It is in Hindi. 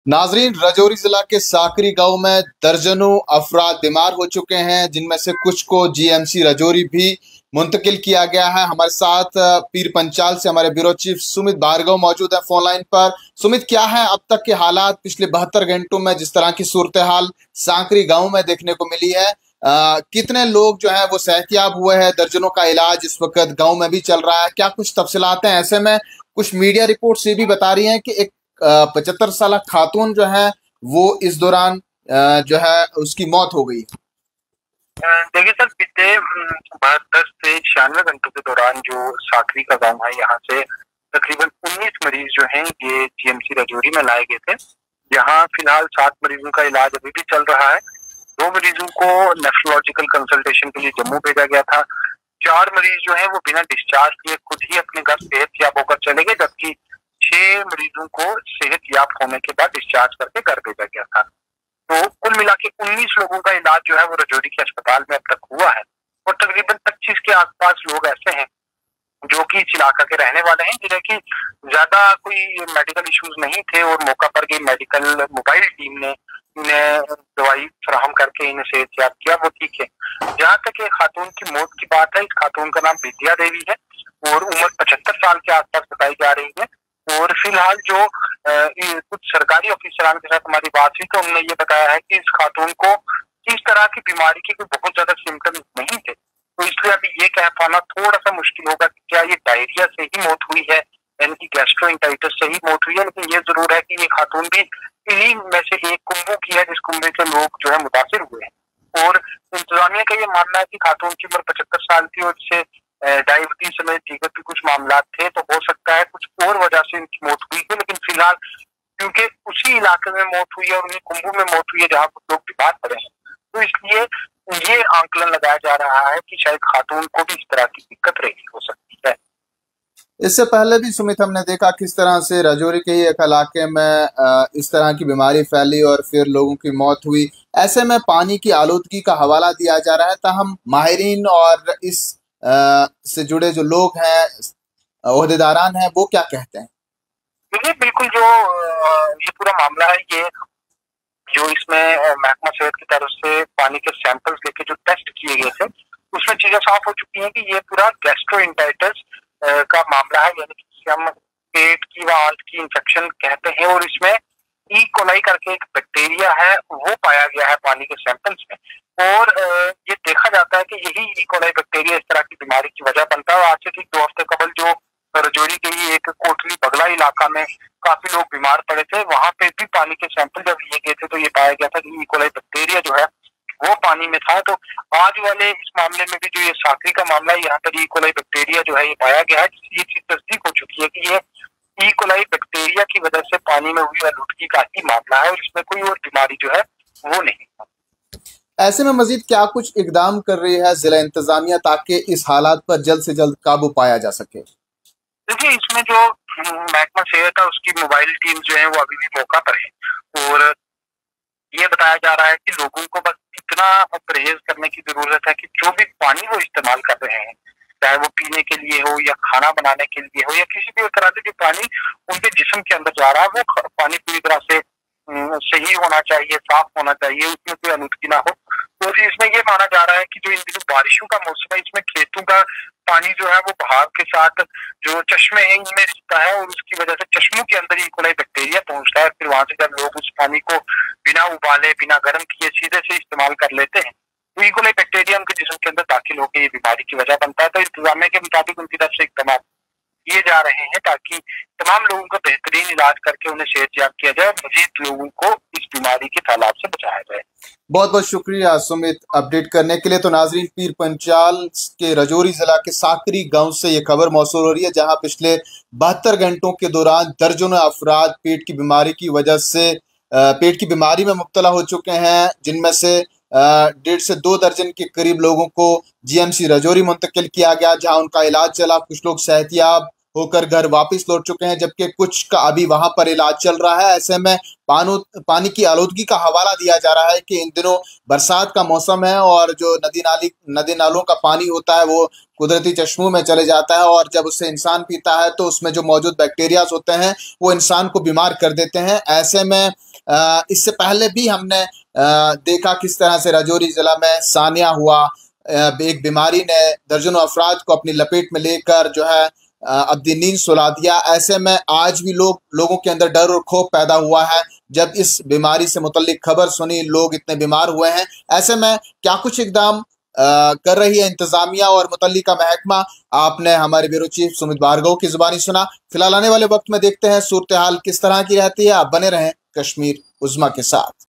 नाजरीन, राजौरी जिला के साकरी गांव में दर्जनों अफराद बीमार हो चुके हैं, जिनमें से कुछ को जीएमसी राजौरी भी मुंतकिल किया गया है। हमारे साथ पीर पंचाल से हमारे ब्यूरो चीफ सुमित भार्गव मौजूद है फोन लाइन पर। सुमित, क्या है अब तक के हालात? पिछले 72 घंटों में जिस तरह की सूरत हाल साकरी गांव में देखने को मिली है, कितने लोग जो है वो सेहतियाब हुए हैं? दर्जनों का इलाज इस वक्त गांव में भी चल रहा है, क्या कुछ तफसीलात हैं? ऐसे में कुछ मीडिया रिपोर्ट्स ये भी बता रही हैं कि एक 75 साल खातून जो है वो इस दौरान जो है उसकी मौत हो गई। देखिए सर, बीते 72 से 96 घंटों के दौरान जो साकरी का गांव है, यहाँ से तकरीबन 19 मरीज जो हैं ये जीएमसी राजौरी में लाए गए थे। यहाँ फिलहाल 7 मरीजों का इलाज अभी भी चल रहा है। 2 मरीजों को नेफ्रोलॉजिकल कंसल्टेशन के लिए जम्मू भेजा गया था। 4 मरीज जो हैं वो बिना डिस्चार्ज किए खुद ही अपने घर सेहतयाब होकर चले गए, जबकि 6 मरीजों को सेहतयाब होने के बाद डिस्चार्ज करके घर भेजा गया था। तो कुल मिला के 19 लोगों का इलाज जो है वो राजौरी के अस्पताल में अब तक हुआ है, और तकरीबन 25 के आसपास लोग ऐसे हैं जो कि इस इलाका के रहने वाले हैं, जिन्हें की ज्यादा कोई मेडिकल इश्यूज नहीं थे, और मौका पर गई मेडिकल मोबाइल टीम ने इन्हें दवाई फराहम करके इन्हें सेहतयाब किया, वो ठीक है। जहाँ तक एक खातून की मौत की बात है, इस खातून का नाम विद्या देवी है और उम्र 75 साल के आसपास बताई जा रही है। और फिलहाल जो कुछ सरकारी ऑफिसरान के साथ हमारी बात हुई तो उन्होंने ये बताया है कि इस खातून को इस तरह की बीमारी के कोई बहुत ज्यादा सिम्टम्स नहीं थे, तो इसलिए अभी ये कह पाना थोड़ा सा मुश्किल होगा कि क्या ये डायरिया से ही मौत हुई है, यानी कि गैस्ट्रोइंटाइटिस से ही मौत हुई है। लेकिन ये जरूर है कि ये खातून भी इन्हीं में से एक कुंभों की है, जिस कुंभे से लोग जो है मुतासिर हुए हैं। और इंतजामिया का ये मानना है कि खातून की उम्र 75 साल की और जिसे डायबिटीज समेत दीगर भी कुछ मामला थे, तो हो सकता है कुछ और वजह से इनकी मौत हुई है। लेकिन फिलहाल क्योंकि उसी इलाके में मौत हुई है और उन्हीं कुंभों में मौत हुई है जहाँ कुछ लोग बीमार पड़े हैं, तो इसलिए ये आंकलन लगाया जा रहा है कि शायद खातून को भी इस तरह की दिक्कत रही हो सकती है। इससे पहले भी सुमित, हमने देखा किस तरह से राजौरी के ही एक इलाके में इस तरह की बीमारी फैली और फिर लोगों की मौत हुई। ऐसे में पानी की आलूदगी का हवाला दिया जा रहा है, ताहम माहिरीन और इस से जुड़े जो लोग हैं, ओहदेदारान हैं, वो क्या कहते हैं? देखिए, बिल्कुल जो ये पूरा मामला है, ये जो इसमें महकमा सेहत की तरफ से पानी के सैंपल्स लेके जो टेस्ट किए गए थे, उसमें चीजें साफ हो चुकी हैं कि ये पूरा गैस्ट्रोइंटाइटिस का मामला है, यानी कि हम पेट की व आंत की इंफेक्शन कहते हैं। और इसमें ई कोलाई करके एक बैक्टीरिया है, वो पाया गया है पानी के सैंपल्स में। और ये देखा जाता है कि यही ई कोलाई बैक्टीरिया इस तरह की बीमारी की वजह बनता है। आज से ठीक 2 हफ्ते कबल जो राजौरी के ही एक कोटली बगला इलाका में काफी लोग बीमार पड़े थे, वहां पे भी पानी के सैंपल जब लिए गए थे तो ये पाया गया था कि ई कोलाई बैक्टीरिया जो है वो पानी में था। तो आज वाले इस मामले में भी जो ये साकरी का मामला है, यहाँ पर ई कोलाई बैक्टीरिया जो है ये पाया गया है, जिससे ये चीज तस्दीक हो चुकी है कि ये ई कोलाई बैक्टीरिया की वजह से पानी में हुई आलूदगी का ही मामला है, और इसमें कोई और बीमारी जो है वो नहीं। ऐसे में मजीद क्या कुछ इकदाम कर रही है जिला इंतजामिया ताकि इस हालात पर जल्द से जल्द काबू पाया जा सके? देखिए, इसमें जो महकमा सेहत है उसकी मोबाइल टीम जो है वो अभी भी मौका पर है, और ये बताया जा रहा है कि लोगों को बस इतना परहेज करने की जरूरत है कि जो भी पानी वो इस्तेमाल कर रहे हैं, चाहे वो पीने के लिए हो या खाना बनाने के लिए हो या किसी भी तरह से जो पानी उनके जिस्म के अंदर जा रहा है, वो पानी पूरी तरह से सही होना चाहिए, साफ होना चाहिए, उसमें कोई आलूदगी ना हो। तो इसमें ये माना जा रहा है कि जो इन दिनों बारिशों का मौसम है, इसमें खेतों का पानी जो है वो बहाव के साथ जो चश्मे हैं इनमें रिश्ता है, और उसकी वजह से चश्मों के अंदर ई कोलाई बैक्टीरिया पहुंचता है। फिर वहां से जब लोग उस पानी को बिना उबाले बिना गर्म किए सीधे से इस्तेमाल कर लेते हैं, तो ई कोलाई बैक्टीरिया उनके जिस्म के अंदर दाखिल होकर ये बीमारी की वजह बनता है। तो इंतजामिया के मुताबिक उनकी तरफ से इकदाम किए जा रहे हैं ताकि तमाम लोगों का बेहतरीन इलाज करके उन्हें सेहतयाब किया जाए, मजीद लोगों को इस बीमारी के फैलाव से बचाया जाए। बहुत बहुत शुक्रिया सुमित अपडेट करने के लिए। तो नाजरीन, पीर पंचाल के राजौरी जिला के साकरी गांव से ये खबर मौसूल हो रही है, जहां पिछले 72 घंटों के दौरान दर्जनों अफराद पेट की बीमारी की वजह से पेट की बीमारी में मुब्तला हो चुके हैं, जिनमें से 1.5 से 2 दर्जन के करीब लोगों को जीएमसी राजौरी मुंतकिल किया गया, जहां उनका इलाज चला। कुछ लोग सेहतियाब होकर घर वापस लौट चुके हैं, जबकि कुछ का अभी वहां पर इलाज चल रहा है। ऐसे में पानी की आलूदगी का हवाला दिया जा रहा है कि इन दिनों बरसात का मौसम है और जो नदी नालों का पानी होता है वो कुदरती चश्मों में चले जाता है, और जब उससे इंसान पीता है तो उसमें जो मौजूद बैक्टीरियाज होते हैं वो इंसान को बीमार कर देते हैं। ऐसे में इससे पहले भी हमने देखा किस तरह से राजौरी जिला में सानिया हुआ, एक बीमारी ने दर्जनों अफराद को अपनी लपेट में लेकर जो है अब दिन नींद सुला दिया। ऐसे में आज भी लोगों के अंदर डर और खौफ पैदा हुआ है। जब इस बीमारी से मुतल्लिक खबर सुनी, लोग इतने बीमार हुए हैं, ऐसे में क्या कुछ इकदाम कर रही है इंतजामिया और मुतल्लिका महकमा, आपने हमारे ब्यूरो चीफ सुमित भार्गव की जुबानी सुना। फिलहाल आने वाले वक्त में देखते हैं सूरत हाल किस तरह की रहती है। आप बने रहें कश्मीर उज़्मा के साथ।